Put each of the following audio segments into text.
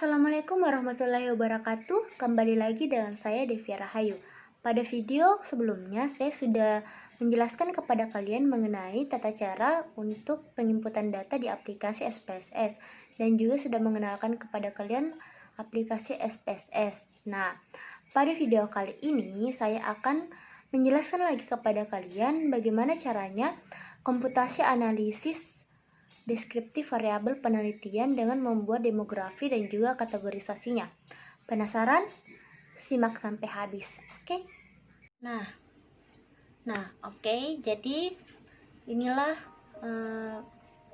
Assalamualaikum warahmatullahi wabarakatuh. Kembali lagi dengan saya Devia Rahayu. Pada video sebelumnya saya sudah menjelaskan kepada kalian mengenai tata cara untuk penginputan data di aplikasi SPSS dan juga sudah mengenalkan kepada kalian aplikasi SPSS. Nah, pada video kali ini saya akan menjelaskan lagi kepada kalian bagaimana caranya komputasi analisis deskriptif variabel penelitian dengan membuat demografi dan juga kategorisasinya. Penasaran? Simak sampai habis. Oke? Nah, oke. Jadi inilah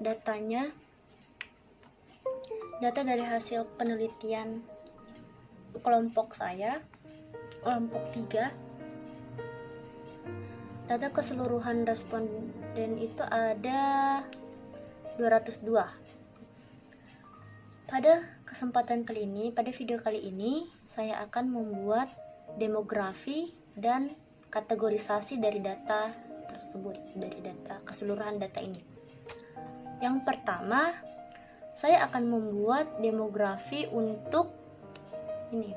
datanya. Data dari hasil penelitian kelompok saya, kelompok 3. Data keseluruhan responden itu ada 202. Pada kesempatan kali ini, pada video kali ini, saya akan membuat demografi dan kategorisasi dari data tersebut, dari data keseluruhan data ini. Yang pertama, saya akan membuat demografi untuk ini.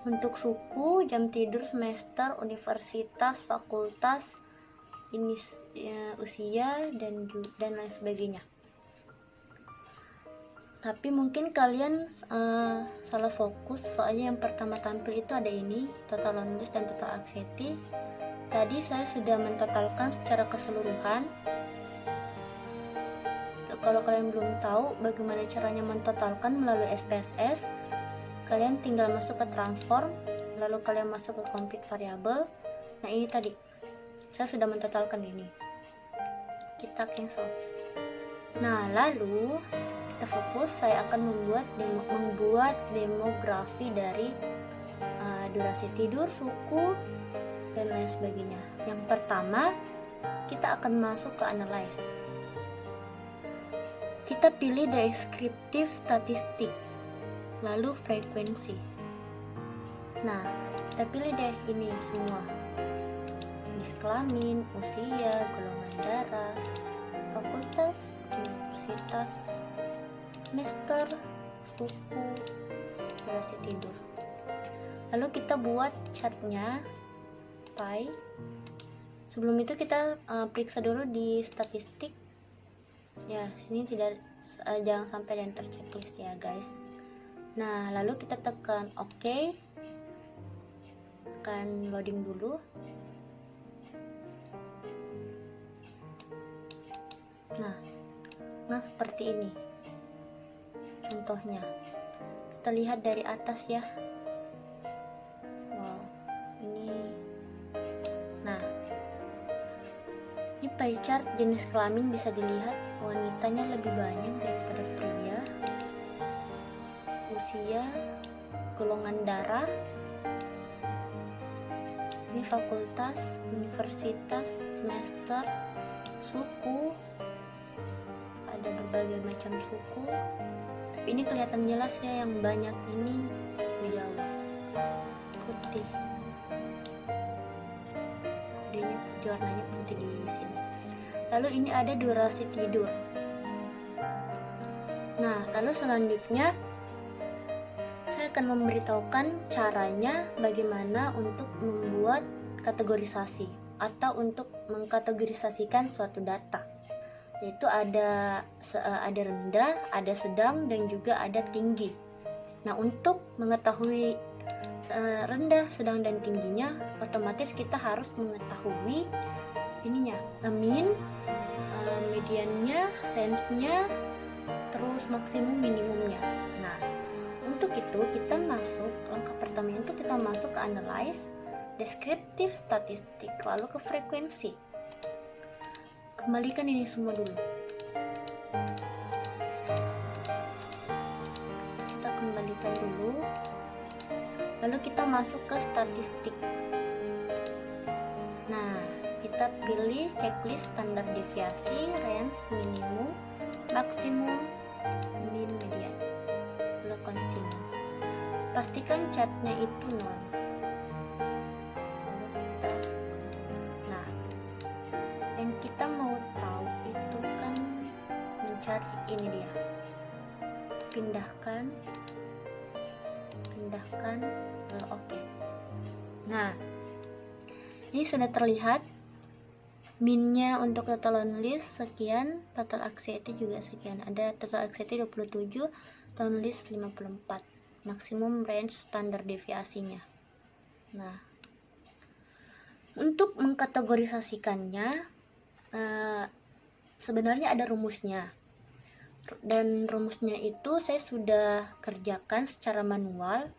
Untuk suku, jam tidur, semester, universitas, fakultas, ini usia dan lain sebagainya. Tapi mungkin kalian salah fokus, soalnya yang pertama tampil itu ada ini, total lulus dan total anxiety. Tadi saya sudah mentotalkan secara keseluruhan. Kalau kalian belum tahu bagaimana caranya mentotalkan melalui SPSS, kalian tinggal masuk ke transform, lalu kalian masuk ke compute variable. Nah, ini tadi saya sudah mentotalkan ini. Kita cancel. Nah, lalu kita fokus. Saya akan membuat demografi dari durasi tidur, suku, dan lain sebagainya. Yang pertama, kita akan masuk ke analyze. Kita pilih deskriptif statistik, lalu frekuensi. Nah, kita pilih deh ini semua. Kelamin, usia, golongan darah, fakultas, universitas, semester, suku, durasi tidur. Lalu kita buat chartnya, pie. Sebelum itu kita periksa dulu di statistik. Ya, sini tidak jangan sampai ada yang terchecklist ya guys. Nah, lalu kita tekan OK. Tekan loading dulu. Nah, seperti ini contohnya. Kita lihat dari atas ya. Wow, ini. Nah, ini pie chart jenis kelamin bisa dilihat, wanitanya lebih banyak daripada pria. Usia, golongan darah, ini fakultas, universitas, semester, suku, ada berbagai macam suku, tapi ini kelihatan jelas ya, yang banyak ini jauh putih, warnanya putih di sini. Lalu ini ada durasi tidur. Nah, lalu selanjutnya saya akan memberitahukan caranya bagaimana untuk membuat kategorisasi atau untuk mengkategorisasikan suatu data. Yaitu ada rendah, ada sedang, dan juga ada tinggi. Nah, untuk mengetahui rendah, sedang, dan tingginya, otomatis kita harus mengetahui ininya, mean, mediannya, range-nya, terus maksimum minimumnya. Nah, untuk itu kita masuk, langkah pertama itu kita masuk ke analyze, deskriptif statistik, lalu ke frekuensi. Kembalikan ini semua dulu. Kita kembalikan dulu. Lalu kita masuk ke statistik. Nah, kita pilih checklist standar deviasi, range, minimum, maksimum, mean, median. Lalu continue. Pastikan chartnya itu 0. Kita mau tahu itu kan mencari ini dia pindahkan, lalu oke. Nah, ini sudah terlihat minnya untuk total on list sekian, total anxiety juga sekian. Ada total anxiety 27, total on list 54, maksimum range standar deviasinya. Nah, untuk mengkategorisasikannya sebenarnya ada rumusnya, dan rumusnya itu saya sudah kerjakan secara manual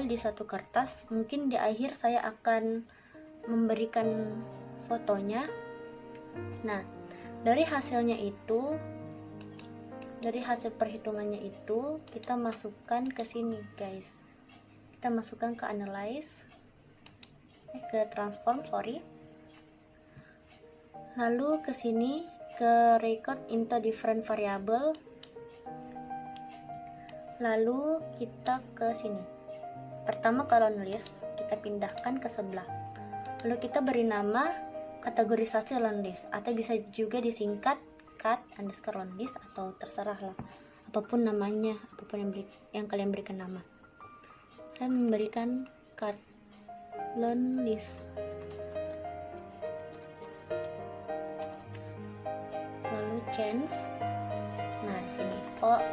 di satu kertas. Mungkin di akhir saya akan memberikan fotonya. Nah, dari hasil perhitungannya itu kita masukkan ke sini guys, kita masukkan ke transform, lalu ke sini ke record into different variable, lalu kita ke sini. Pertama kalau list kita pindahkan ke sebelah, lalu kita beri nama kategorisasi on list, atau bisa juga disingkat cut_on list, atau terserah lah apapun namanya, apapun yang kalian berikan nama. Saya memberikan cut on list, lalu change. Nah, sini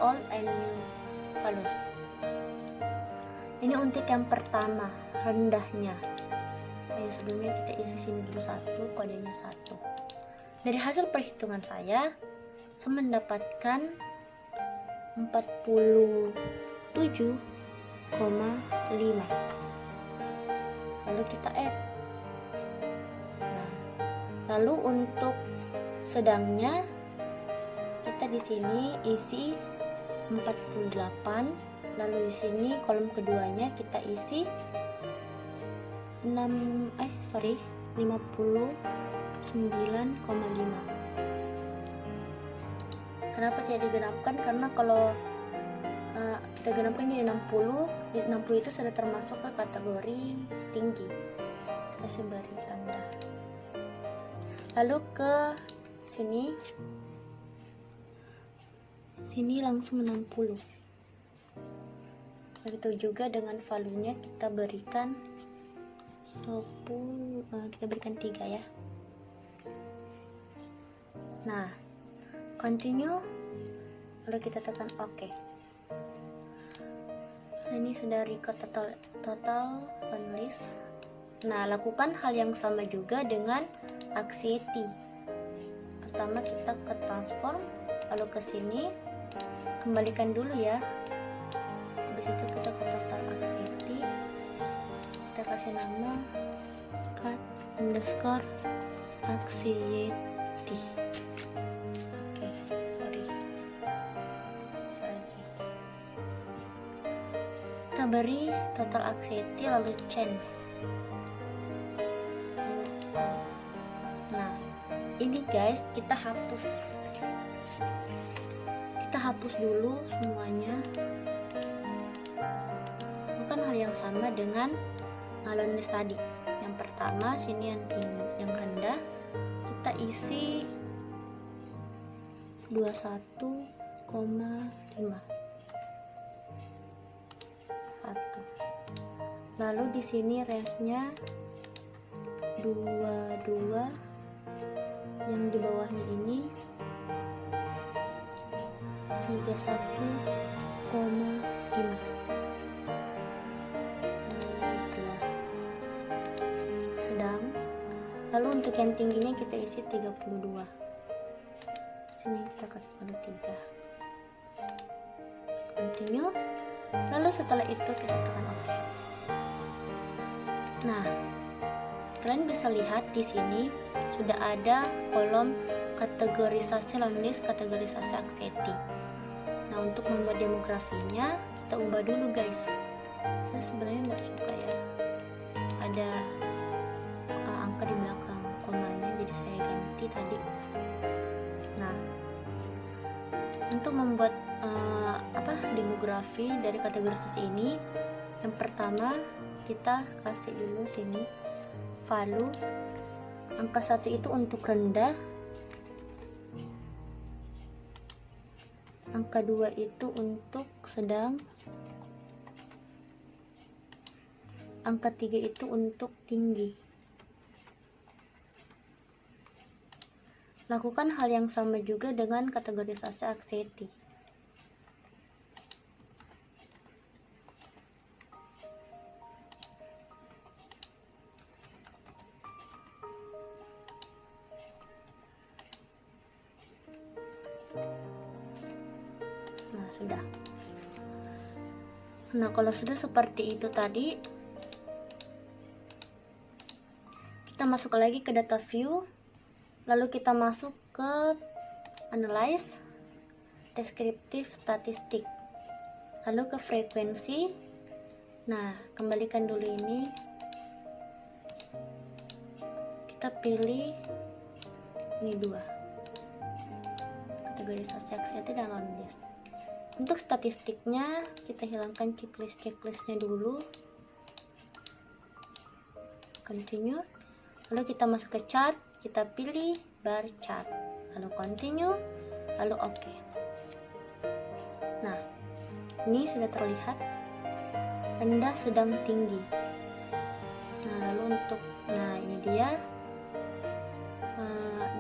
all and values. Ini untuk yang pertama, rendahnya. Sebelumnya kita isi sini dulu 1, kodenya 1. Dari hasil perhitungan saya mendapatkan 47,5. Lalu kita add. Nah, lalu untuk sedangnya kita di sini isi 48, lalu di sini kolom keduanya kita isi 59,5. Kenapa tidak digenapkan? Karena kalau kita genapkan jadi 60 itu sudah termasuk ke kategori tinggi. Kasih beri tanda. Lalu ke sini langsung 60. Begitu juga dengan value-nya kita berikan 3 ya. Nah, continue, lalu kita tekan OK. Ini sudah record total on list. Nah, lakukan hal yang sama juga dengan anxiety. Pertama kita ke transform, lalu ke sini, kembalikan dulu ya. Habis itu kita ke total anxiety, kita kasih nama cut_anxiety. Oke, sorry. Lagi. Kita beri total anxiety lalu change. Nah, ini guys kita hapus dulu semuanya. Bukan hal yang sama dengan on list tadi. Yang pertama sini yang rendah kita isi 21,5. Lalu di sini range-nya 22, yang di bawahnya ini 31,5. Sedang. Lalu untuk yang tingginya kita isi 32. Sini kita kasih kode 3. Continue. Lalu setelah itu kita tekan OK. Nah, kalian bisa lihat di sini sudah ada kolom kategorisasi on list, kategorisasi anxiety. Nah, untuk membuat demografinya kita ubah dulu guys. Saya sebenarnya nggak suka ya ada angka di belakang komanya, jadi saya ganti tadi. Nah, untuk membuat demografi dari kategorisasi ini, yang pertama kita kasih dulu sini value angka 1 itu untuk rendah, angka 2 itu untuk sedang, angka 3 itu untuk tinggi. Lakukan hal yang sama juga dengan kategorisasi anxiety. Nah, sudah. Nah, kalau sudah seperti itu tadi, kita masuk lagi ke data view, lalu kita masuk ke analyze, deskriptif statistik, lalu ke frekuensi. Nah, kembalikan dulu ini, kita pilih ini 2, kategorisasi anxiety dan loneliness. Untuk statistiknya kita hilangkan checklistnya dulu, continue, lalu kita masuk ke chart, kita pilih bar chart, lalu continue, lalu oke. Nah, ini sudah terlihat rendah, sedang, tinggi. Nah, lalu untuk, nah ini dia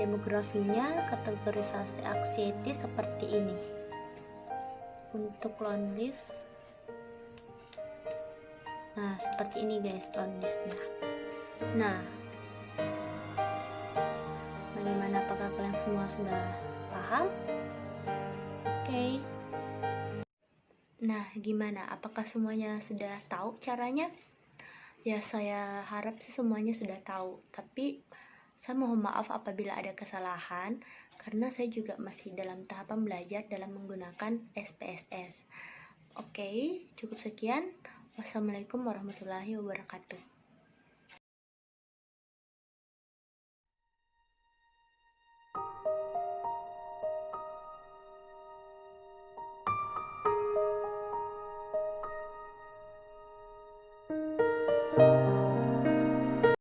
demografinya, kategorisasi anxiety seperti ini. Untuk loneliness, nah seperti ini guys lonelinessnya. Nah, bagaimana, apakah kalian semua sudah paham? Oke. Nah, gimana, apakah semuanya sudah tahu caranya? Ya, saya harap sih semuanya sudah tahu, tapi saya mohon maaf apabila ada kesalahan, karena saya juga masih dalam tahapan belajar dalam menggunakan SPSS. Oke, cukup sekian. Wassalamualaikum warahmatullahi wabarakatuh.